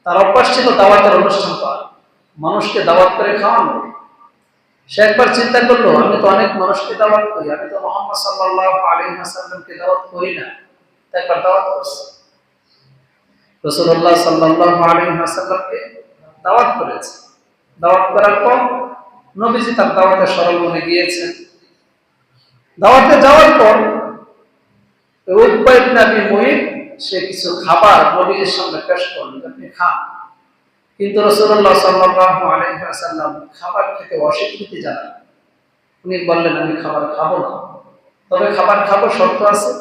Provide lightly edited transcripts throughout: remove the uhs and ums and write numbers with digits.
তার অভ্যাস ছিল দাওয়াতের অনুষ্ঠান করা, মানুষকে দাওয়াত করে খাওয়ানো। সে একবার চিন্তা করলো, আমি তো অনেক মানুষকে দাওয়াত করি, আমি তো মুহাম্মদ সাল্লাল্লাহু আলাইহি ওয়াসাল্লামকে দাওয়াত করি না। একবার দাওয়াত করছে, রাসূলুল্লাহ সাল্লাল্লাহু আলাইহি ওয়াসাল্লামকে দাওয়াত করেছে। দাওয়াত করার পর নবীজি তার দাওয়াতে সরলমনে গিয়েছেন। দাওয়াতে যাওয়ার পর উকবা ইবনে আবী মুয়িত সে কিছু খাবার নবীজির সামনে পেশ করলেন, আপনি খান। কিন্তু রাসূলুল্লাহ সাল্লাল্লাহু আলাইহি ওয়াসাল্লাম খাবার খেতে অস্বীকৃতি জানান। উনি বললেন, আমি খাবার খাবো না, তবে খাবার খাবো, শর্ত আছে,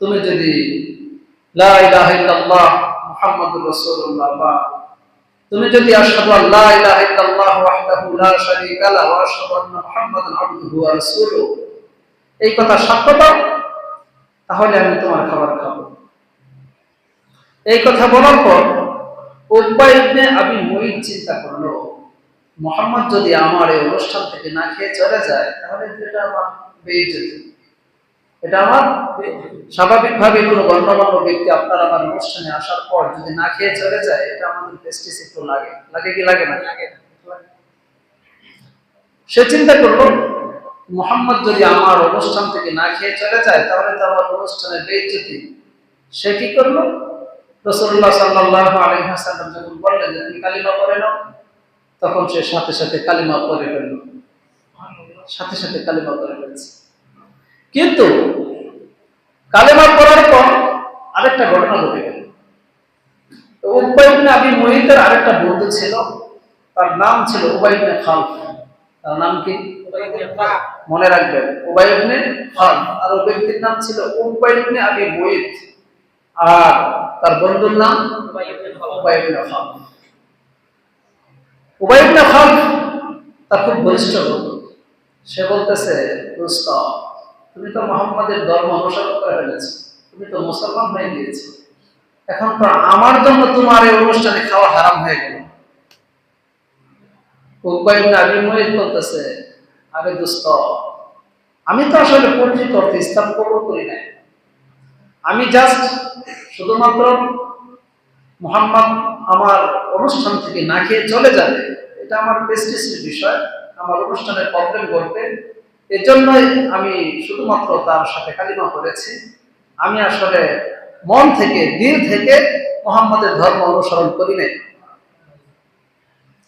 তুমি যদি লা ইলাহা ইল্লাল্লাহ মুহাম্মাদুর রাসূলুল্লাহ, বা তুমি যদি আশহাদু আল্লা ইলাহা ইল্লাল্লাহ ওয়াহদাহু লা শারীকা লাহু ওয়া আশহাদু আন্না মুহাম্মাদান আবদুহু ওয়া রাসূলুহু, এই কথা সাক্ষ্য দাও, তাহলে আমি তোমার খাবার খাবো। এই কথা বলার পর উকবা ইবনে আবী মুয়িত চিন্তা করলো, মুহাম্মদ যদি আমার এই অনুষ্ঠান থেকে না খেয়ে চলে যায়, তাহলে এটা আমার বেইজ্জতি, এটা আমার স্বাভাবিকভাবে কোনো গণ্যমান্য ব্যক্তি আপনার আমার অনুষ্ঠানে আসার পর যদি না খেয়ে চলে যায়, এটা আমাদের প্রেস্টিজ একটু লাগে, লাগে কি লাগে না? সে চিন্তা করলো, মুহাম্মদ যদি আমার অনুষ্ঠান থেকে না খেয়ে চলে যায়, তাহলে তো আমার অনুষ্ঠানের বেইজ্জতি। সে কি করলো, রাসূলুল্লাহ সাল্লাল্লাহু আলাইহি ওয়াসাল্লাম যখন বললেন যে তুমি কালিমা পড়ে নাও, তখন সে সাথে সাথে কালিমা পড়ে ফেলল, সাথে সাথে কালিমা পড়ে ফেলছে। কিন্তু কালিমা পড়ার পর আরেকটা ঘটনা ঘটে গেল। উকবা ইবনে আবী মুয়িতের আরেকটা বন্ধু ছিল, তার নাম ছিল উবাই ইবনে খালফ। তার নাম কি? মনে রাখবেন, উবাই ইবনে খালফ। আর ওই ব্যক্তির নাম ছিল উকবা ইবনে আবী মুয়িত, আর তার বন্ধুর নাম উবাই ইবনে খালফ। উবাই ইবনে খালফ তার খুব ঘনিষ্ঠ বন্ধু। সে বলতেছে, দোস্ত, তুমি তো মুহাম্মাদের ধর্ম অনুসরণ করে ফেলেছো, তুমি তো মুসলমান হয়ে গিয়েছো, এখন তো আমার জন্য তোমার এই অনুষ্ঠানে খাওয়া হারাম হয়ে গেল। উকবা ইবনে আবী মুয়িত বলতেছে, আরে দোস্ত, আমি তো আসলে প্রকৃত অর্থে ইসলাম কবুল করি নাই, আমি জাস্ট শুধুমাত্র মুহাম্মদ আমার অনুষ্ঠান থেকে না খেয়ে চলে যাবে, এটা আমার প্রেস্টিজের বিষয়, আমার অনুষ্ঠানে প্রবলেম করবে, এজন্যই আমি শুধুমাত্র তার সাথে কালিমা পড়েছি, আমি আসলে মন থেকে, দিল থেকে মুহাম্মদের ধর্ম অনুসরণ করি নাই।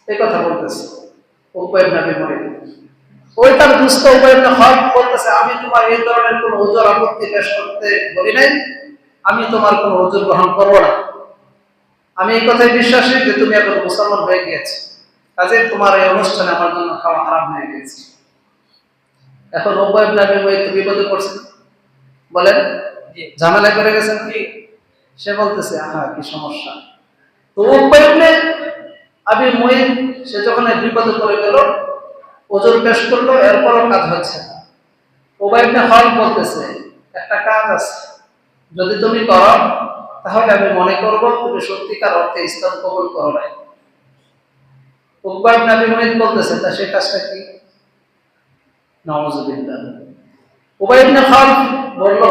এই কথা বলতেছে উকবা ইবনে আবী মুয়িত। ওই তার দুস্থ উকবা ইবনে খালফ বলতেছে, আমি তোমার এই ধরনের কোনো ওজর আপত্তি পেশ করতে বলি নাই, আমি তোমার কোনো ওজর গ্রহণ করব না, আমি এই কথায় বিশ্বাসী যে তুমি এখন মুসলমান হয়ে গিয়েছো, কাজে তোমার এই অনুষ্ঠানে আমার জন্য খাওয়া হারাম হয়ে গেছে। এখন উকবা ইবনে আবী মুয়িত বিপদে পড়ছে, বলেন ঝামেলা করে গেছেন কি? সে বলতেছে, আহা কি সমস্যা। তো উকবা ইবনে আবী মুয়িত সে যখন বিপদে পড়ে গেল, ওজর পেশ করলো, এরপরও কাজ হচ্ছে না। উকবা ইবনে খালফ বলতেছে, একটা কাজ আছে, যদি তুমি করো তাহলে আমি মনে করব তুমি সত্যিকার অর্থে ইসলাম কবুল করো নাই। উকবা ইবনে আবী মুয়িত বলতেছে, তা সেই কাজটা কি? নাউযুবিল্লাহ। উকবা ইবনে খালফ বলল,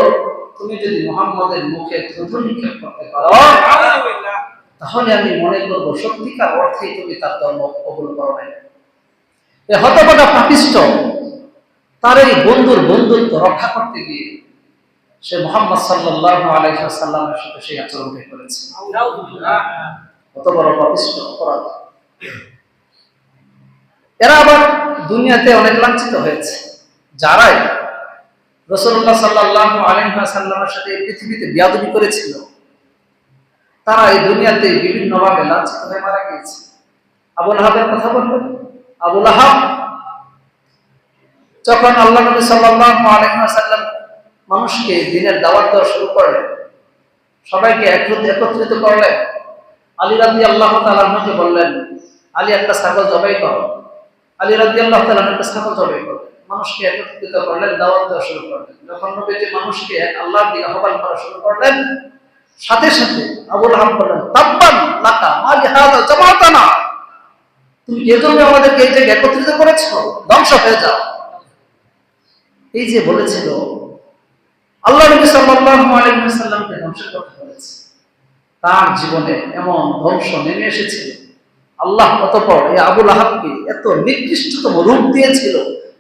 তুমি যদি মুহাম্মদের মুখে থুতু নিক্ষেপ করতে পারো, তাহলে আমি মনে করব সত্যিকার অর্থে তুমি তার ধর্ম কবুল করো নাই। এই হতভাগা পাপিষ্ঠ তার এই বন্ধুর বন্ধুত্ব রক্ষা করতে গিয়ে সে মুহাম্মদ সাল্লাল্লাহু আলাইহি ওয়াসাল্লামের সাথে সেই আচরণটা করেছে। কত বড় পাপিষ্ঠ অপরাধ! এরা আবার দুনিয়াতে অনেক লাঞ্ছিত হয়েছে, যারাই রাসূলুল্লাহ সাল্লাল্লাহু আলাইহি ওয়াসাল্লামের সাথে পৃথিবীতে বেয়াদবি করেছিল, তারা এই দুনিয়াতে বিভিন্নভাবে লাঞ্ছিত হয়ে মারা গিয়েছে। আবু লাহাবের কথা বলবেন, আবু লাহাব যখন আল্লাহ নবী সাল্লাল্লাহু আলাইহি ওয়াসাল্লাম মানুষকে দ্বীনের দাওয়াত দেওয়া শুরু করলেন, সবাইকে একত্রিত করলেন, আলী রাদিয়াল্লাহু তাআলা আনহুকে বললেন, আলী একটা ছাগল জবাই করো। আলী রাদিয়াল্লাহু তাআলা একটা ছাগল জবাই করলেন, মানুষকে একত্রিত করলেন, দাওয়াত দেওয়া শুরু করলেন। যখন নবীজি মানুষকে আল্লাহর দিকে আহ্বান করা শুরু করলেন, সাথে সাথে আবু লাহাব বললেন, তাব্বান লাকা মা লিহাযা জামাতানা, তুমি এজন্য আমাদেরকে এই জায়গায় একত্রিত করেছো, ধ্বংস হয়ে যাও। এই যে বলেছিল, আল্লাহ নবী সাল্লাল্লাহু আলাইহি ওয়াসাল্লামকে ধ্বংস করতে বলেছে, তার জীবনে এমন ধ্বংস নেমে এসেছিল, আল্লাহ অতঃপর এই আবুল আহাবকে এত নিকৃষ্টতম রূপ দিয়েছিল,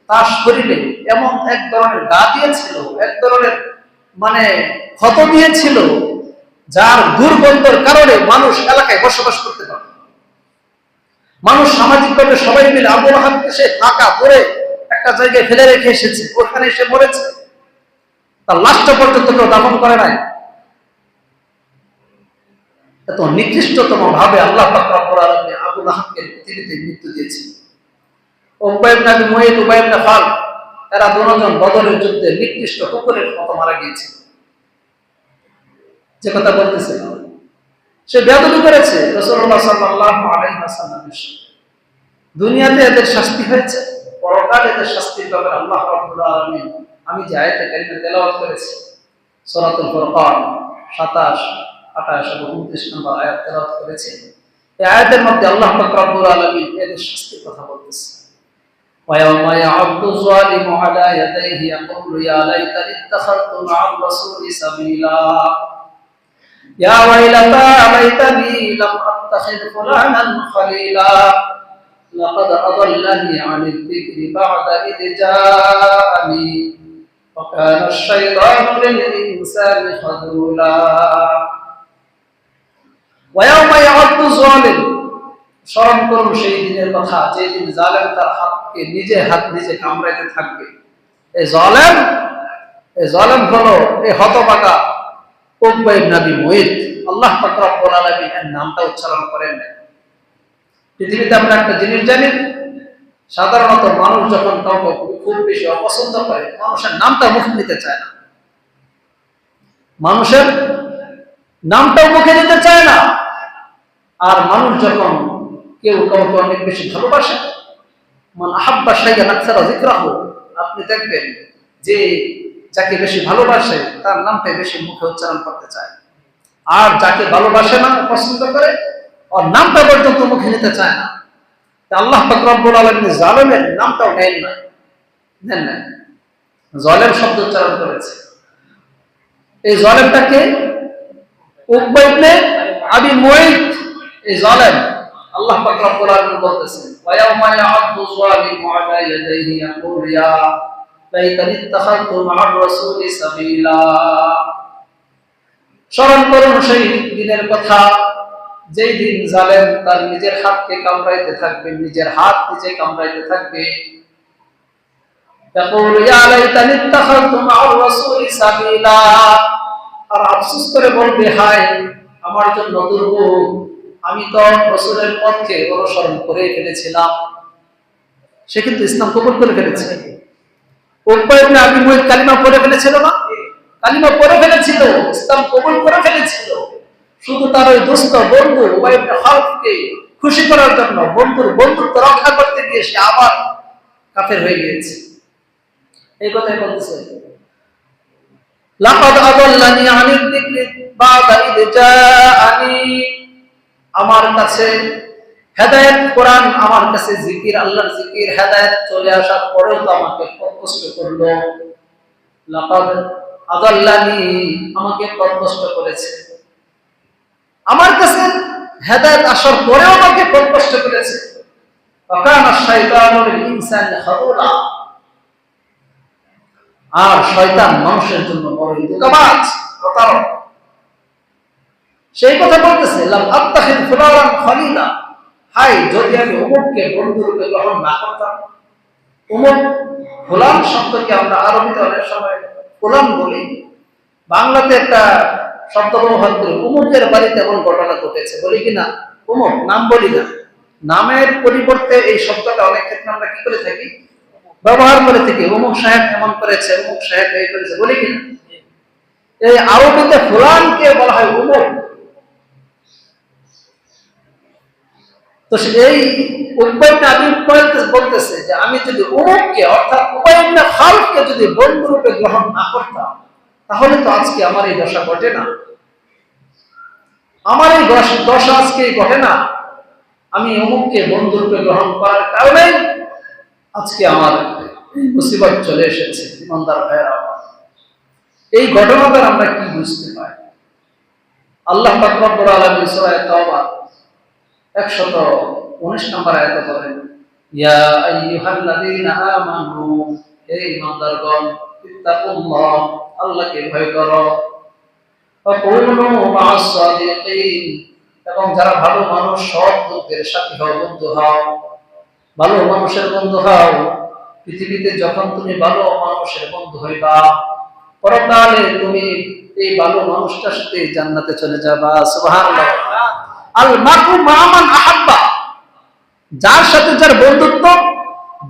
তার শরীরে এমন এক ধরনের গা দিয়েছিল, এক ধরনের মানে ক্ষত দিয়েছিল, যার দুর্গন্ধের কারণে মানুষ এলাকায় বসবাস করতে পারে। মানুষ সামাজিকভাবে সবাই মিলে আবুল আহাবকে সে ফাঁকা করে একটা জায়গায় ফেলে রেখে এসেছে, ওখানে এসে মরেছে, তার লাশটা পর্যন্ত কেউ দাফন করে নাই। এত নিকৃষ্টতম ভাবে আল্লাহ পাক রব্বুল আলামিন আবুল আহাবকে পৃথিবীতে মৃত্যু দিয়েছেন। উবাই ইবনে আবি মুয়াইত, উবাই ইবনে খালদ, এরা দুজন বদরের যুদ্ধে নিকৃষ্ট কুকুরের মতো মারা গিয়েছিল। যে কথা বলতেছে, সে বেয়াদবি করেছে রাসূলুল্লাহ সাল্লাল্লাহু আলাইহি ওয়াসাল্লামের সাথে। দুনিয়াতে এদের শাস্তি হয়েছে, পরকালে এদের শাস্তির ব্যাপারে আল্লাহ রাব্বুল আলামিন আমি যে আয়াতে কারিমা তেলাওয়াত করেছি সূরাতুল ফুরকান 27, 28 এবং 29 নম্বর আয়াত তেলাওয়াত করেছি, এই আয়াতের মধ্যে আল্লাহ পাক রব্বুল আলামিন এদের শাস্তির কথা বলতেছে। وَيَوْمَ يَعَضُّ الظَّالِمُ عَلَى يَدَيْهِ يَقُولُ يَا لَيْتَنِي اتَّخَذْتُ مَعَ الرَّسُولِ سَبِيلًا يَا وَيْلَتَى لَيْتَنِي لَمْ أَتَّخِذْ فُلَانًا خَلِيلًا لَقَدْ أَضَلَّنِي عَنِ الذِّكْرِ بَعْدَ إِذْ جَاءَنِي وَكَانَ الشَّيْطَانُ لِلْإِنسَانِ خَذُولًا وَيَوْمَ يَعَضُّ الظَّالِمُ, স্মরণ করুন সেই দিনের কথা যেদিন জালেম তার হাতকে হাত নিজে কামড়াইতে থাকবে। এই জালেম হলো এই হতভাগা উকবা ইবনে আবি মুয়াইত। আল্লাহ পাক রব্বুল আলামিন এর নামটা উচ্চারণ করেন না। পৃথিবীতে আমরা একটা জিনিস জানি, সাধারণত মানুষ যখন কাউকে খুব বেশি অপছন্দ করে, মানুষের নামটা মুখে নিতে চায় না, মানুষের নামটাও মুখে নিতে চায় না। আর মানুষ যখন কেউ কাউকে অনেক বেশি ভালোবাসে, মান আহাব্বা শাইআন আকসারা যিকরাহু, আপনি দেখবেন যে যাকে বেশি ভালোবাসে তার নামটা বেশি মুখে উচ্চারণ করতে চায়, আর যাকে ভালোবাসে না, পছন্দ করে, ওর নামটা পর্যন্ত মুখে নিতে চায় না। আল্লাহ পাক রব্বুল আলামিন জালেমের নামটাও নেন না, জালেম শব্দ উচ্চারণ করেছে। এই জালেমটাকে উকবা ইবনে আবি মুয়াইত, এই জালেম। আল্লাহ পাক রব্বুল আলামিন বলতেছেন ওয়ায়াউমা ইয়া'আদু যালিমু আলা ইয়াদাইহি ইয়াকুলু ইয়া লাইতানি ইত্তাখাযতু মা'আর রাসূলি সাবিলা। স্মরণ করুন সেই দিনের কথা যেই দিন জালেম তার নিজের হাতকে কামড়াইতে থাকবে, নিজের হাত নিজে কামড়াইতে থাকবে। ইয়াকুলু ইয়া লাইতানি ইত্তাখাযতু মা'আর রাসূলি সাবিলা, আর আফসোস করে বলবে হায় আমার জন্য দুর্ভোগ, আমি তো রাসূলের পথকে অনুসরণ করে ফেলেছিলাম। সে কিন্তু ইসলাম কবুল করে ফেলেছে। উকবা ইবনে আবি মুয়াইত কালিমা পড়ে ফেলেছিল না? কালিমা পড়ে ফেলেছিল, ইসলাম কবুল করে ফেলেছিল। শুধু তার ওই দোস্ত বন্ধু উবাই ইবনে খালদকে খুশি করার জন্য, বন্ধুর বন্ধুত্ব রক্ষা করতে গিয়ে সে আবার কাফের হয়ে গিয়েছে। এই কথাই বলতেছে লাকাদ আদাল্লানি আনিল যিকরি বা'দা ইয জাআনি, আমার কাছে হেদায়েত কোরআন, আমার কাছে জিকির, আল্লাহর জিকির, হেদায়েত চলে আসার পরেও তো আমাকে পথভ্রষ্ট করলো। লাকাদ আদাল্লানি, আমাকে পথভ্রষ্ট করেছে। আমার কাছে হেদায়েত আসার পরেও আমাকে পথভ্রষ্ট করেছে। ওয়াকানা শাইতানু লিল ইনসানি খাযুলা, আর শয়তান মানুষের জন্য বড়ই ধোঁকাবাজ, প্রতারক। সেই কথা বলতেছে লাম আত্তাখিয ফুলানান খলিলা, হাই যদি আমি অমুককে বন্ধুরূপে গ্রহণ না করতাম। অমুক, ফুলান শব্দকে আমরা আরবিতে অনেক সময় ফুলান বলি, বাংলাতে একটা শব্দ ব্যবহার করি, অমুকের বাড়িতে এমন ঘটনা ঘটেছে বলি কিনা, অমুক নাম বলি না। নামের পরিবর্তে এই শব্দটা অনেক ক্ষেত্রে আমরা কি করে থাকি, ব্যবহার করে থাকি। অমুক সাহেব এমন করেছে, অমুক সাহেব এই করেছে বলি কিনা। এই আরবিতে ফুলানকে বলা হয় অমুক। তো এই উকবা ইবনে আবি মুয়াইত বলতেছে যে আমি যদি অমুককে, অর্থাৎ উবাই ইবনে খালদকে যদি বন্ধুরূপে গ্রহণ না করতাম, তাহলে তো আজকে আমার এই দশা ঘটে না, আমার এই দশা আজকে ঘটে না। আমি অমুককে বন্ধুরূপে গ্রহণ করার কারণে আজকে আমার এই মুসিবত চলে এসেছে। ইমানদার ভাইয়েরা, এই ঘটনাটা আমরা কি বুঝতে পাই? আল্লাহ পাক রব্বুল আলামিন সূরা তাওবা 119 নম্বর আয়াতে বলেন, ইয়া আইয়ুহাল্লাযীনা আমানু, হে ঈমানদারগণ, ইত্তাকুল্লাহ, আল্লাহকে ভয় করো, ফাকুনু মা'আস সাদিকিন, এবং যারা ভালো মানুষ সৎ লোকদের সাথে হও, বন্ধু হও, ভালো মানুষের বন্ধু হও। পৃথিবীতে যখন তুমি ভালো মানুষের বন্ধু হইবা, পরকালে তুমি এই ভালো মানুষটার সাথে জান্নাতে চলে যাবা। সুবহানাল্লাহ। আল মারউ মা মান আহাব্বা, যার সাথে যার বন্ধুত্ব,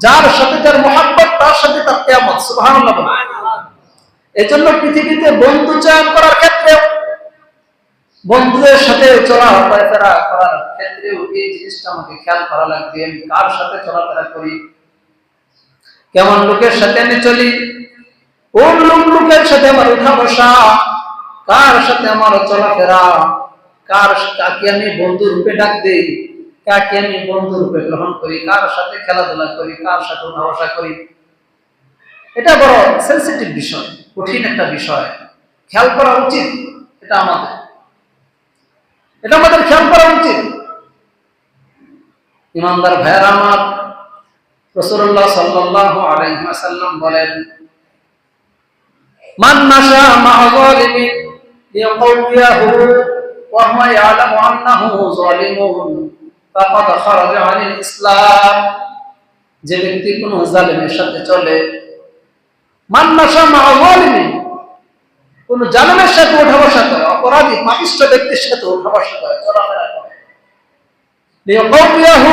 যার সাথে যার মহব্বত, তার সাথে তার কিয়ামত। সুবহানাল্লাহ। এজন্য পৃথিবীতে বন্ধু চয়ন করার ক্ষেত্রে, বন্ধুদের সাথে চলাফেরা করার ক্ষেত্রেও এই জিনিসটা আমাকে খেয়াল করা লাগবে। আমি কার সাথে চলাফেরা করি, কেমন লোকের সাথে আমি চলি, কোন লোকের সাথে আমার উঠা বসা, কার সাথে আমার চলাফেরা, কাকে আমি বন্ধু রূপে ডাক দিই, কাকে আমি বন্ধু রূপে গ্রহণ করি, কার সাথে খেলাধুলা করি, কার সাথে উঠা বসা করি। এটা বড় সেনসিটিভ বিষয়, কঠিন একটা বিষয়, খেয়াল করা উচিত। এটা আমাদের খেয়াল করা উচিত। ইমানদার ভাইয়েরা আমার, রাসূলুল্লাহ সাল্লাল্লাহু আলাইহি ওয়াসাল্লাম বলেন, মান মাশা মা'a যালিমিন লিয়াকাউয়াহু ওয়া হুয়া ইয়ালামু আন্নাহু যালিমুন ফাকাদ খারাজা আনিল ইসলাম, যে ব্যক্তি কোন জালেমের সাথে চলে, মান মাশা মা'a যালিমিন, কোন জালেমের সাথে ওঠা বসা করে, অপরাধী পাপিষ্ঠ ব্যক্তির সাথে ওঠা বসা করে, চলাফেরা করে, লিয়াকাউয়াহু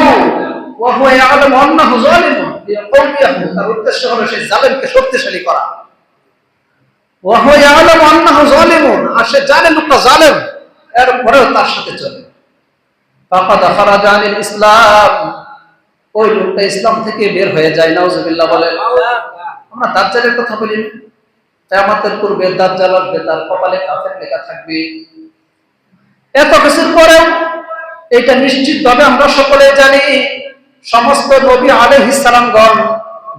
ওয়া হুয়া ইয়ালামু আন্নাহু যালিমুন, লিয়াকাউয়াহু, তার উদ্দেশ্য হলো সেই জালেমকে শক্তিশালী করা, ওয়া হুয়া ইয়ালামু আন্নাহু যালিমুন, আর সে জানে লোকটা জালেম, এরপরেও তার সাথে চলে, ফাকাদ খারাজা আনিল ইসলাম, ওই লোকটা ইসলাম থেকে বের হয়ে যায়। নাউজুবিল্লাহ বলেন। আমরা দাজ্জালের কথা বলি, কিয়ামতের পূর্বে দাজ্জাল আসবে, তার কপালে কাফের লেখা থাকবে। এত কিছুর পরেও এটা নিশ্চিতভাবে আমরা সকলে জানি, সমস্ত নবী আলাইহিস সালামগণ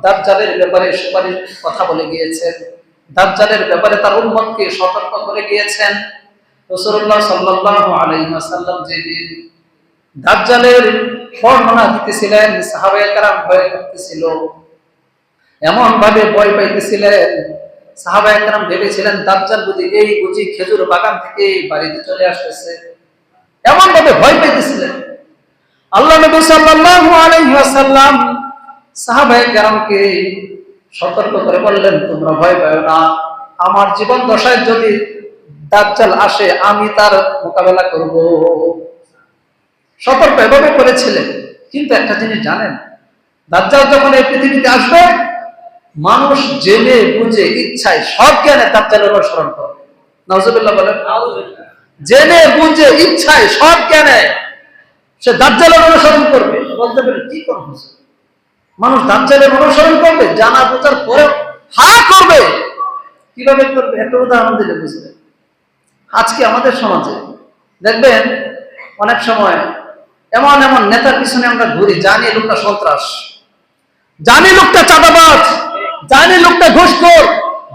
দাজ্জালের ব্যাপারে সুপারিশ কথা বলে গিয়েছেন, দাজ্জালের ব্যাপারে তার উম্মতকে সতর্ক করে গিয়েছেন। রাসূলুল্লাহ সাল্লাল্লাহু আলাইহি ওয়াসাল্লাম যেদিন দাজ্জালের বর্ণনা দিতেছিলেন, সাহাবায়ে কেরাম ভয় করতেছিল, এমন ভাবে ভয় পাইতেছিলেন, সাহাবায়ে কেরাম ভেবেছিলেন দাজ্জাল বুঝি খেজুর বাগান থেকে বাড়িতে চলে আসতেছে, এমন ভাবে ভয় পাইতেছিলেন। আল্লাহ নবী সাল্লাল্লাহু আলাইহি ওয়াসাল্লাম সাহাবায়ে কেরামকে সতর্ক করে বললেন, তোমরা ভয় পাও না, আমার জীবন দশায় যদি দাজ্জাল আসে আমি তার মোকাবেলা করব। সতর্ক এভাবে করেছিলেন। কিন্তু একটা জিনিস জানেন, দাজ্জাল যখন এই পৃথিবীতে আসবে, মানুষ জেনে বুঝে ইচ্ছায় সব জ্ঞানে দাজ্জালের অনুসরণ করবে। নাউজুবিল্লাহ বলেন। জেনে বুঝে ইচ্ছায় সব জ্ঞানে সে দাজ্জালের অনুসরণ করবে। বলতে পারে কি করব, মানুষ দাজ্জালের অনুসরণ করবে, জানা বোঝার পরেও হা করবে। কিভাবে করবে? একটা উদাহরণ দিলে বুঝবে। আজকে আমাদের সমাজে দেখবেন অনেক সময় এমন এমন নেতার পিছনে আমরা ঘুরি, জানি লোকটা সন্ত্রাস, জানি লোকটা চাঁদাবাজ, জানি লোকটা ঘুষখোর,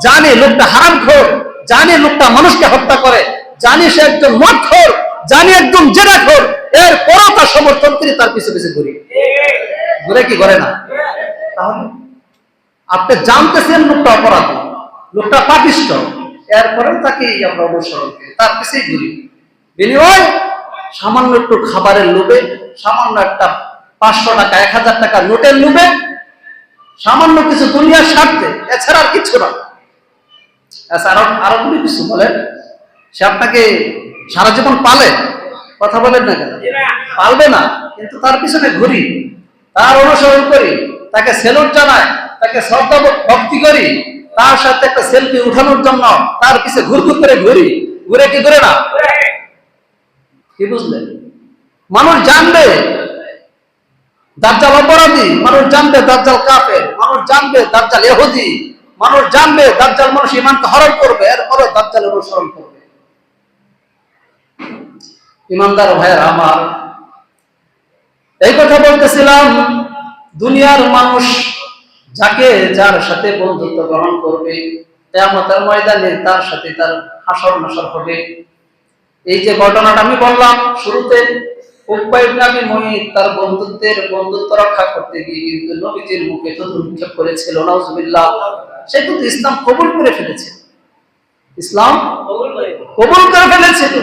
জানি লোকটা হারামখোর, জানি লোকটা মানুষকে হত্যা করে, জানি সে একজন মদখোর, জানি একদম জেনাখোর, এরপরও তার সমর্থন করি, তার পিছনে পিছনে ঘুরি। ঘুরে কি করে না? তাহলে আপনি জানতেছেন লোকটা অপরাধী, লোকটা পাপিষ্ঠ, এরপরে তাকে আমরা অনুসরণ করি, তার পিছিয়ে ঘুরি। বিনিময় সামান্য একটু খাবারের লোভে, সামান্য একটা 500 টাকা 1000 টাকা নোটের লোভে, সামান্য কিছু দুনিয়ার স্বার্থে, এছাড়া আর কিছু না। আরো তুমি কিছু বলেন, সে আপনাকে সারা জীবন পালে, কথা বলেন না কেন? পালবে না, কিন্তু তার পিছনে ঘুরি, তার অনুসরণ করি, তাকে সেলুট জানাই, তাকে শ্রদ্ধা ভক্তি করি, তার সাথে একটা সেলফি উঠানোর জন্য তার পিছে ঘুরঘুর করে ঘুরি। ঘুরে কি করে না? কি বুঝলেন? মানুষ জানবে দাজ্জাল অপরাধী, মানুষ জানবে দাজ্জাল কাফের, মানুষ জানবে দাজ্জাল ইহুদি, মানুষ জানবে দাজ্জাল মানুষ ঈমানকে হরণ করবে, এরপরে দাজ্জাল অনুসরণ করবে। ঈমানদার ভাইয়েরা আমার, এই কথা বলতেছিলাম, দুনিয়ার মানুষ যাকে যার সাথে বন্ধুত্ব গ্রহণ করবে, কিয়ামতের ময়দানে তার সাথে তার হাসর নাসর হবে। এই যে ঘটনাটা আমি বললাম শুরুতে, উকবা ইবনে আবী মুঈত তার বন্ধুত্ব রক্ষা করতে গিয়ে কিন্তু নবীজির মুখে থুতু নিক্ষেপ করেছিল, নাউজুবিল্লাহ। সে কিন্তু ইসলাম কবুল করে ফেলেছিল, ইসলাম কবুল করে ফেলেছিল।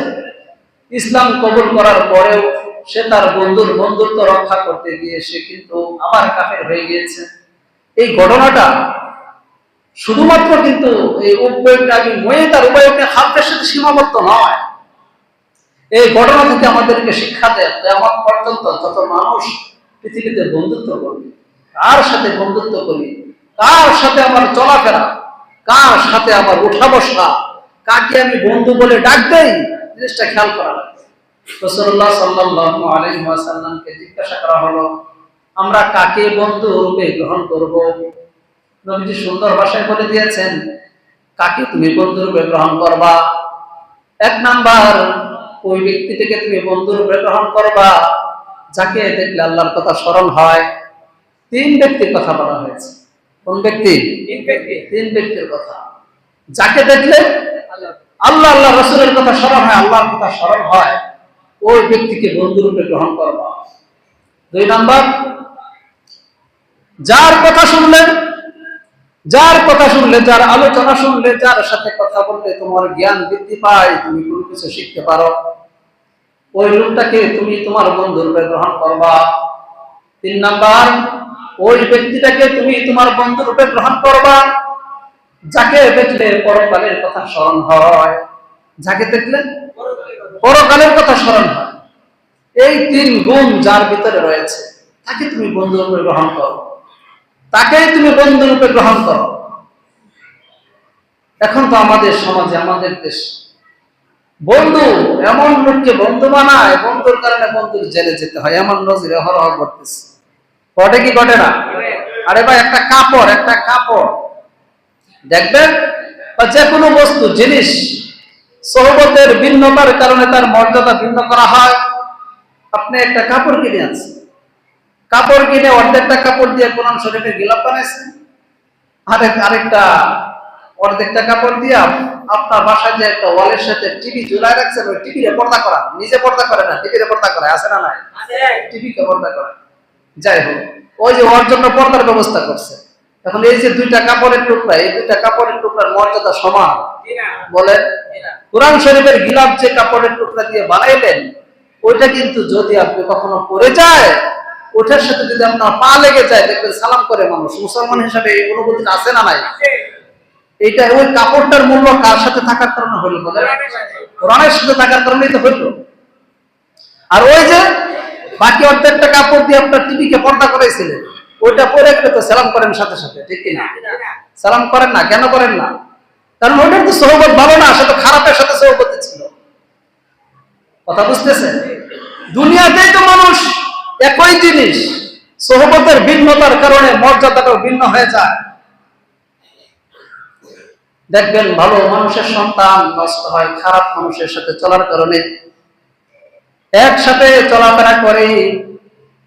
ইসলাম কবুল করার পরেও সে তার বন্ধুত্ব রক্ষা করতে গিয়ে সে কিন্তু আবার কাফের হয়ে গিয়েছে। এই ঘটনাটা শুধুমাত্র কিন্তু এই উকবা ইবনে আবী মুঈত আর উবাই ইবনে খালদের সাথে সীমাবদ্ধ নয়। এই ঘটনা থেকে আমাদেরকে শিক্ষা দেয় কিয়ামত পর্যন্ত যত মানুষ পৃথিবীতে বন্ধুত্ব করবে, কার সাথে বন্ধুত্ব করি, কার সাথে আমার চলাফেরা, কার সাথে আমার উঠা বসা, কাকে আমি বন্ধু বলে ডাক দেই, জিনিসটা খেয়াল করা লাগবে। রাসূলুল্লাহ সাল্লাল্লাহু আলাইহি ওয়াসাল্লামকে জিজ্ঞাসা করা হলো, আমরা কাকে বন্ধু রূপে গ্রহণ করব? নবীজি সুন্দর ভাষায় বলে দিয়েছেন, কাকে তুমি বন্ধু রূপে গ্রহণ করবা? এক নাম্বার, ওই ব্যক্তিটিকে তুমি বন্ধু রূপে গ্রহণ করবা যাকে দেখলে আল্লাহর কথা স্মরণ হয়। তিন ব্যক্তির কথা বলা হয়েছে। কোন ব্যক্তি? তিন ব্যক্তির কথা। যাকে দেখলে আল্লাহ রাসূলের কথা স্মরণ হয়, আল্লাহর কথা স্মরণ হয়, ওই ব্যক্তিকে বন্ধু রূপে গ্রহণ করবা। দুই নাম্বার, যার কথা শুনলে, যার আলোচনা শুনলে, যার সাথে কথা বললে তোমার জ্ঞান বৃদ্ধি পায়, তুমি কোনো কিছু শিখতে পারো, ওই লোকটাকে তুমি তোমার বন্ধু রূপে গ্রহণ করবা। তিন নাম্বার, ওই ব্যক্তিটাকে তুমি তোমার বন্ধু রূপে গ্রহণ করবা যাকে দেখলে পরকালের কথা স্মরণ হয়, যাকে দেখলে পরকালের কথা স্মরণ হয়। এই তিন গুণ যার ভিতরে রয়েছে তাকে তুমি বন্ধু রূপে গ্রহণ করো, তাকেই তুমি বন্ধু রূপে গ্রহণ করো। এখন তো আমাদের সমাজে, আমাদের দেশ, বন্ধু এমন লোককে বন্ধু বানায়, বন্ধুর কারণে বন্ধুর জেলে যেতে হয়, এমন নজির হরহ করতেছে। ঘটে কি ঘটে না? আরে ভাই, একটা কাপড় দেখবেন, যে কোনো বস্তু, জিনিস, সোহবতের ভিন্নতার কারণে তার মর্যাদা ভিন্ন করা হয়। আপনি একটা কাপড় কিনে আনছেন, কাপড় কিনে অর্ধেকটা কাপড় দিয়ে কোরআন শরীফের গিলাফ বানাইছেন, আরেকটা অর্ধেকটা কাপড় দিয়ে আপনার বাসায় যে একটা ওয়ালের সাথে টিভি ঝুলাই রাখছেন, ওই টিভিরে পর্দা করা, নিজে পর্দা করে না, টিভিরে পর্দা করে, আছে না নাই? টিভিকে পর্দা করে। যাই হোক, ওই যে ওর জন্য পর্দার ব্যবস্থা করছে। এখন এই যে দুইটা কাপড়ের টুকরা, এই দুইটা কাপড়ের টুকরার মর্যাদা সমান? বলেন। কোরআন শরীফের গিলাফ যে কাপড়ের টুকরা দিয়ে বানাইলেন, ওইটা কিন্তু যদি আপনি কখনো পড়ে যায়, ওটার সাথে যদি আপনার পা লেগে যায়, দেখবেন সালাম করে মানুষ। মুসলমান হিসাবে এই অনুভূতিটা আছে না নাই? এইটা ওই কাপড়টার মূল্য কার সাথে থাকার কারণে হলো? বলে কোরআনের সাথে থাকার কারণেই তো হইল। আর ওই যে বাকি অর্ধেকটা কাপড় দিয়ে আপনার টিভিকে পর্দা করেছিলেন, ওইটা পরে গেলে তো সালাম করেন সাথে সাথে, ঠিক কিনা? সালাম করেন না, কেন করেন না? কারণ ওইটার তো সোহবত ভালো না, সে তো খারাপের সাথে সোহবতে ছিল। কথা বুঝতেছেন? দুনিয়াতেই তো মানুষ একই জিনিস, সোহবতের ভিন্নতার কারণে মর্যাদাটাও ভিন্ন হয়ে যায়। দেখবেন ভালো মানুষের সন্তান নষ্ট হয় খারাপ মানুষের সাথে চলার কারণে। একসাথে চলাফেরা করে,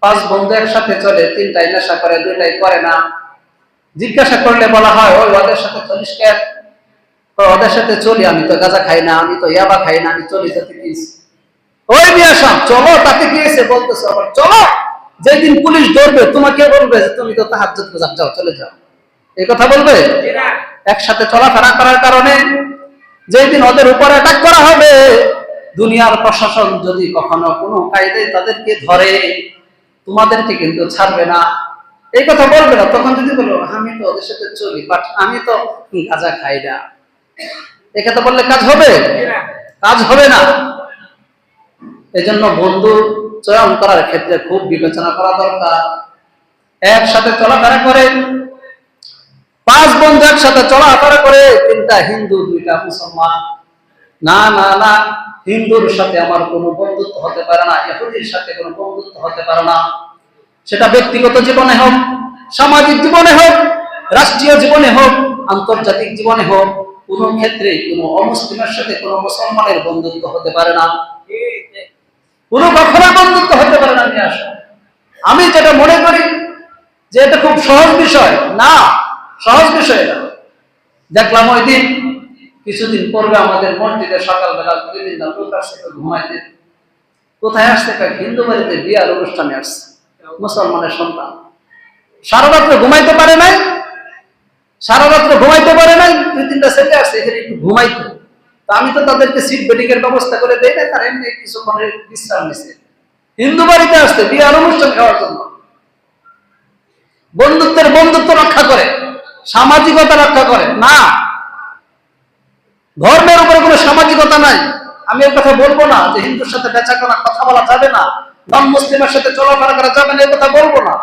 5 বন্ধু একসাথে চলে, 3টাই নেশা করে, 2টাই করে না। জিজ্ঞাসা করলে বলা হয়, ওই ওদের সাথে চলিস কেন? ওদের সাথে চলি, আমি তো গাঁজা খাই না, আমি তো ইয়াবা খাই না, আমি চলি তাতে কি? ওই মিয়া সাহেব চলো, তাতে কি হয়েছে? বলতেছে আবার চলো, যেদিন পুলিশ ধরবে তোমাকে বলবে যে তুমি তো তাহাজ্জুদ গুজার, যাও চলে যাও। এই কথা বলবে? একসাথে চলাফেরা করার কারণে যেদিন ওদের উপরে অ্যাটাক করা হবে, দুনিয়ার প্রশাসন যদি কখনো কোনো কায়দায় তাদেরকে ধরে, তোমাদেরকে কিন্তু ছাড়বে না। এই কথা বলবে না। তখন যদি বলো আমি তো ওদের সাথে চলি, বাট আমি তো গাঁজা খাই না, এই কথা বললে কাজ হবে? কাজ হবে না। এজন্য বন্ধু চয়ন করার ক্ষেত্রে খুব বিবেচনা করা দরকার। একসাথে চলাফেরা করে, 5 বন্ধু একসাথে চলাফেরা করে, 3টা হিন্দু 2টা মুসলমান, না না না, হিন্দুর সাথে আমার কোনো বন্ধুত্ব হতে পারে না, ইহুদির সাথে কোনো বন্ধুত্ব হতে পারে না। সেটা ব্যক্তিগত জীবনে হোক, সামাজিক জীবনে হোক, রাষ্ট্রীয় জীবনে হোক, আন্তর্জাতিক জীবনে হোক, কোনো ক্ষেত্রে কোনো অমুসলিমের সাথে কোনো মুসলমানের বন্ধুত্ব হতে পারে না, কোনো কখনো বন্ধুত্ব হতে পারে না। আমি যেটা মনে করি যে এটা খুব সহজ বিষয় না, সহজ বিষয় না। দেখলাম ওই দিন কিছুদিন পূর্বে আমাদের মসজিদে সকালবেলা 2 দিন লোক আসছে ঘুমাইতে। কোথায় আসছে? হিন্দু বাড়িতে বিয়ার অনুষ্ঠানে আসছে, মুসলমানের সন্তান। সারা রাত্রে ঘুমাইতে পারে নাই, সারা রাত্রে ঘুমাইতে পারে নাই। 2-3টা ছেলে আসছে এখানে একটু ঘুমাইতো। তা আমি তো তাদেরকে সিট বেডিংয়ের ব্যবস্থা করে দেই না, তারা এমনি কিছুক্ষণের বিশ্রাম নিছে। হিন্দু বাড়িতে আসছে বিয়ার অনুষ্ঠান খাওয়ার জন্য। বন্ধুত্বের বন্ধুত্ব রক্ষা করে, সামাজিকতা রক্ষা করে না। ধর্মের উপরে কোনো সামাজিকতা নাই। আমি এর কথা বলবো না যে হিন্দুর সাথে বেচা কেনা কথা বলা যাবে না, নন মুসলিমের সাথে চলাফেরা করা যাবে না, এর কথা বলবো না।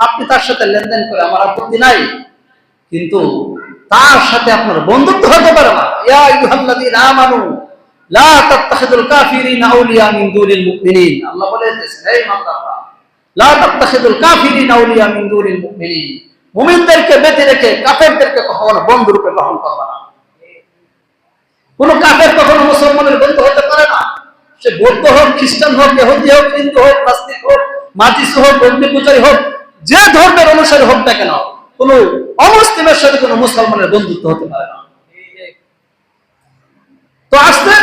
আপনি তার সাথে লেনদেন করে আমার আপত্তি নাই, কিন্তু তার সাথে আপনার বন্ধুত্ব হতে পারে না। ইয়া আইয়ুহাল্লাযীনা আমানু লা তাত্তাখিযুল কাফিরিনা আউলিয়া মিন দুনিল মুমিনিন। আল্লাহ বলেছেন, হে ইমানদাররা, লা তাত্তাখিযুল কাফিরিনা আউলিয়া মিন দুনিল মুমিনিন। মুমিনদেরকে ব্যতি রেখে কাফেরদেরকে কখনো বন্ধু রূপে গ্রহণ করবে না। কোন কাফের কখনো মুসলমানের বন্ধু হতে পারে না। সে বৌদ্ধ হোক, খ্রিস্টান হোক, ইহুদি হোক, হিন্দু হোক, নাস্তিক হোক, মাজিসি হোক, অগ্নিপূজারী হোক, যে ধর্মের অনুসারী হোক না কেন, কোন অমুসলিমের সাথে কোন মুসলমানের বন্ধুত্ব হতে পারে না। তো আসতে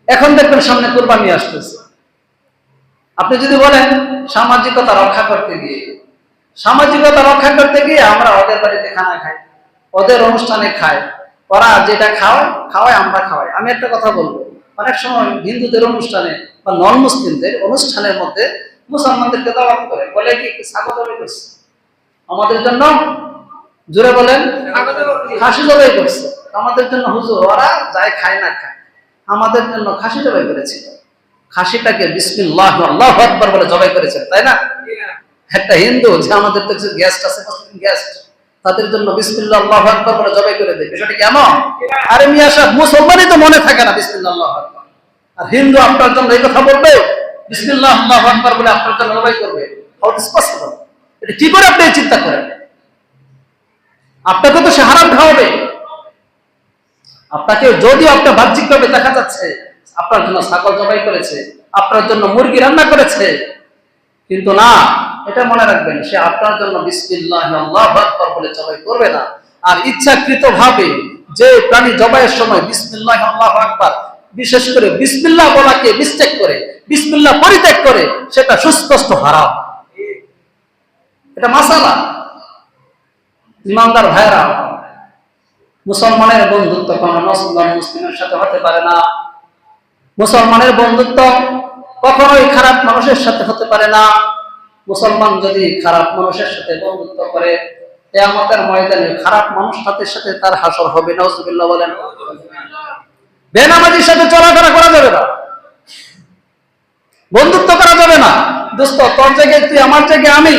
এখন দেখবেন সামনে কুরবানি আসতেছে। আপনি যদি বলেন সামাজিকতা রক্ষা করতে গিয়ে, সামাজিকতা রক্ষা করতে গিয়ে আমরা ওদের বাড়িতে খানা খাই, ওদের অনুষ্ঠানে খাই, ওরা যেটা খাওয়ায় আমরা খাওয়াই। আমি একটা কথা বলবো, অনেক সময় হিন্দুদের অনুষ্ঠানে বা নন মুসলিমদের অনুষ্ঠানের মধ্যে মুসলমানদেরকে দাওয়াত করে, বলে কি ছাগল জবাই করছে আমাদের জন্য, জোরে বলেন খাসি জবাই করছে আমাদের জন্য। হুজুর ওরা যাই খায় না খায়, আমাদের জন্য খাসি জবাই করেছিল। খাসিটাকে বিসমিল্লাহ আল্লাহু আকবার বলে জবাই করেছেন, তাই না? একটা হিন্দু যে আমাদের তো গেস্ট আছে, মুসলিম গেস্ট, তাদের জন্য বিসমিল্লাহ আল্লাহু আকবার বলে জবাই করে দেয়। বিষয়টা কেমন? আরে মিয়া সাহেব, মুসলমানই তো মনে থাকে না বিসমিল্লাহ আল্লাহু আকবার, আর হিন্দু আপনার জন্য এই কথা বলবে, বিসমিল্লাহ আল্লাহু আকবার বলে আপনার জন্য জবাই করবে? How is possible? এটা কি করে আপনি চিন্তা করেন? আপনাকে তো সে হারাম খাওয়াবে। আপনাকে যদি আপনার বাহ্যিকভাবে দেখা যাচ্ছে আপনার জন্য ছাগল জবাই করেছে, আপনার জন্য মুরগি রান্না করেছে, কিন্তু না, এটা মনে রাখবেন, সে আপনার জন্য বিসমিল্লাহ আল্লাহু আকবার বলে জবাই করবে না। আর ইচ্ছাকৃতভাবে যে প্রাণী জবাইয়ের সময় বিসমিল্লাহ আল্লাহু আকবার, বিশেষ করে বিসমিল্লাহ বলাকে মিস্টেক করে, বিসমিল্লাহ পরিত্যাগ করে, সেটা সুস্পষ্ট হারাম। এটা মাসালা। ইমানদার ভাইরা, মুসলমানের বন্ধুত্ব কোনো মুসলিমের সাথে হতে পারে না। মুসলমানের বন্ধুত্ব কখনোই খারাপ মানুষের সাথে হতে পারে না। মুসলমান যদি খারাপ মানুষের সাথে বন্ধুত্ব করে, কিয়ামতের ময়দানে খারাপ মানুষের সাথে তার হাসর হবে। নাউজুবিল্লাহ বলেন। বেনামাজির সাথে চলাফেরা করা যাবে না, বন্ধুত্ব করা যাবে না। দোস্ত, তোর জায়গায় তুই, আমার জায়গায় আমি,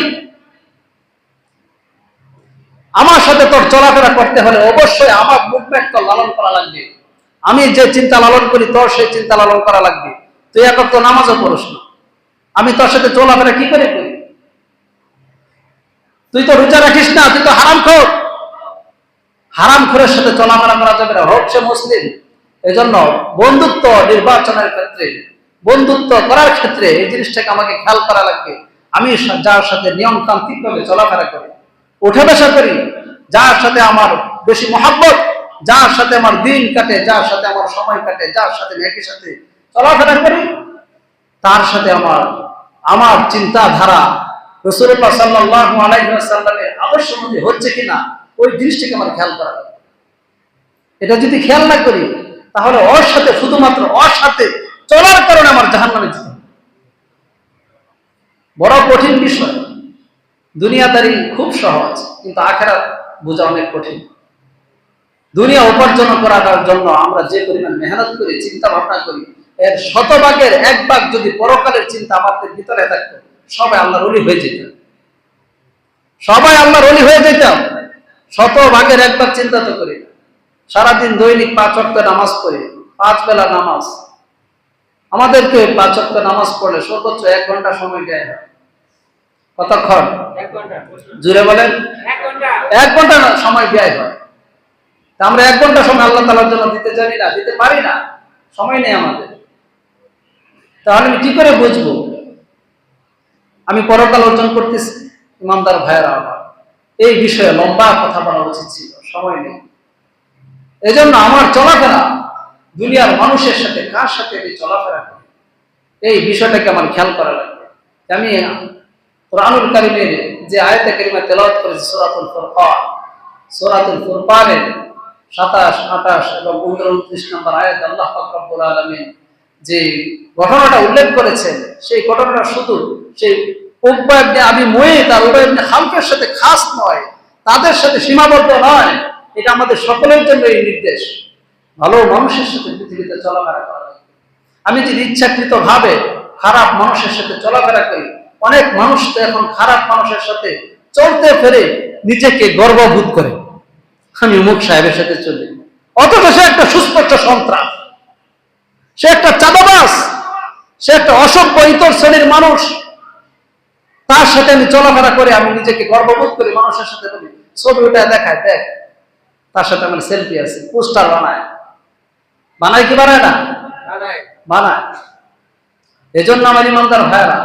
আমার সাথে তোর চলাফেরা করতে হলে অবশ্যই আমার মুভমেন্ট তো লালন করা লাগবে। আমি যে চিন্তা লালন করি তোর সেই চিন্তা লালন করা লাগবে। তুই এখন তো নামাজও পড়িস না, আমি তোর সাথে চলাফেরা কি করে করি? তুই তো রোজা রাখিস না, তুই তো হারামখোর। হারামখোরের সাথে চলাফেরা করা যাবে না, হোক সে মুসলিম। এজন্য বন্ধুত্ব নির্বাচনের ক্ষেত্রে, বন্ধুত্ব করার ক্ষেত্রে এই জিনিসটাকে আমাকে খেয়াল করা লাগবে। আমি যার সাথে নিয়মতান্ত্রিক ভাবে চলাফেরা করি, উঠে বসা করি, যার সাথে আমার বেশি মহব্বত, যার সাথে আমার দিন কাটে, যার সাথে আমার সময় কাটে, যার সাথে একই সাথে চলাফেরা করি, তার সাথে আমার চিন্তাধারা রাসূলুল্লাহ সাল্লাল্লাহু আলাইহি ওয়াসাল্লামের আদর্শ মধ্যে হচ্ছে কিনা, ওই জিনিসটাকে আমার খেয়াল করা লাগবে। এটা যদি খেয়াল না করি, তাহলে ওর সাথে, শুধুমাত্র ওর সাথে চলার কারণে আমার জাহান্নামে যেতে হবে। বড় কঠিন বিষয়। দুনিয়াদারি খুব সহজ, কিন্তু আখিরাত বোঝা অনেক কঠিন। দুনিয়া উপার্জন করার জন্য আমরা যে পরিমাণ মেহনত করি, চিন্তা ভাবনা করি, এর 100 ভাগের 1 ভাগ যদি পরকালের চিন্তা আমাদের ভিতরে থাকতো, সবাই আল্লাহর ওলি হয়ে যেত। সবাই আল্লাহর ওলি হয়ে যেতাম। 100 ভাগের 1 ভাগ চিন্তা তো করি। সারাদিন দৈনিক 5 ওয়াক্ত নামাজ পড়ি, 5 বেলা নামাজ। আমাদেরকে 5 ওয়াক্ত নামাজ পড়লে সর্বোচ্চ 1 ঘন্টা সময় দেয় না। কতক্ষণ? 1 ঘন্টা। জুড়ে বলেন। 1 ঘন্টা। 1 ঘন্টা সময় ব্যয় হয়। আমরা 1 ঘন্টা সময় আল্লাহ তাআলার জন্য দিতে জানি না, দিতে পারি না, সময় নেই আমাদের। তাহলে আমি কি করে বুঝবো আমি পরকাল অর্জন করতেছি? ইমানদার ভাইয়েরা আমার, এই বিষয়ে লম্বা কথা বলা উচিত ছিল, সময় নেই। এজন্য আমার চলাফেরা দুনিয়ার মানুষের সাথে কার সাথে আমি চলাফেরা করি, এই বিষয়টাকে আমার খেয়াল করা লাগবে। আমি কুরআনুল কারীমের যে আয়াতে কারিমা তেলাওয়াত করেছি সূরাতুল ফুরকানের 27, 28 এবং 29 নম্বর আয়াতে আল্লাহ পাক রব্বুল আলামিন যে ঘটনাটা উল্লেখ করেছেন, সেই ঘটনাটা শুধু সেই উকবা ইবনে আবি মুঈত আর উবাই ইবনে খালফের সাথে খাস নয়, তাদের সাথে সীমাবদ্ধ নয়। এটা আমাদের সকলের জন্য এই নির্দেশ। ভালো মানুষের সাথে পৃথিবীতে চলাফেরা করা লাগে। আমি যদি ইচ্ছাকৃত ভাবে খারাপ মানুষের সাথে চলাফেরা করি, অনেক মানুষ তো এখন খারাপ মানুষের সাথে চলতে ফেরে নিজেকে গর্ববোধ করে, আমি অমুক সাহেবের সাথে চলি, অথচ সে একটা সুস্পষ্ট সন্ত্রাস, সে একটা চাঁদাবাজ, সে একটা অসভ্য ইতর শ্রেণীর মানুষ। তার সাথে আমি চলাফেরা করে আমি নিজেকে গর্ববোধ করি, মানুষের সাথে বলি, ছবি উঠে দেখায়, দেখ তার সাথে আমার সেলফি আছে, পোস্টার বানায়। বানায় কি বানায় না? বানায়। এজন্য আমার ইমানদার ভাইরা,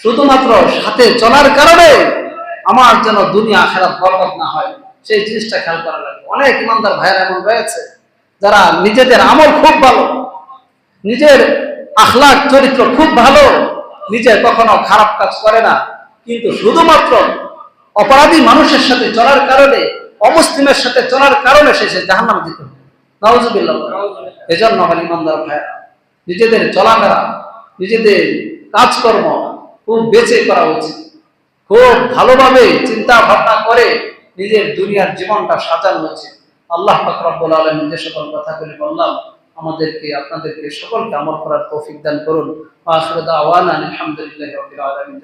শুধুমাত্র সাথে চলার কারণে আমার যেন দুনিয়া আখিরাত বরবাদ না হয়, সেই জিনিসটা খেয়াল করা লাগবে। অনেক ইমানদার ভাইরা এমন রয়েছে যারা নিজেদের আমল খুব ভালো, নিজের আখলাক চরিত্র খুব ভালো, নিজে কখনো খারাপ কাজ করে না, কিন্তু শুধুমাত্র অপরাধী মানুষের সাথে চলার কারণে, অমুসলিমের সাথে চলার কারণে সে জাহান্নামে যেতে হবে। নাউজুবিল্লাহ। এজন্য আমার ইমানদার ভাইরা, নিজেদের চলাফেরা, নিজেদের কাজকর্ম খুব বেঁচে করা উচিত। খুব ভালোভাবে চিন্তা ভাবনা করে নিজের দুনিয়ার জীবনটা সাজানো উচিত। আল্লাহ পাক রব্বুল আলামিন যে সকল কথাগুলি বললাম, আমাদেরকে আপনাদেরকে সকলকে আমল করার তৌফিক দান করুন। আখিরু দাওয়ানা আলহামদুলিল্লাহি রাব্বিল আলামিন।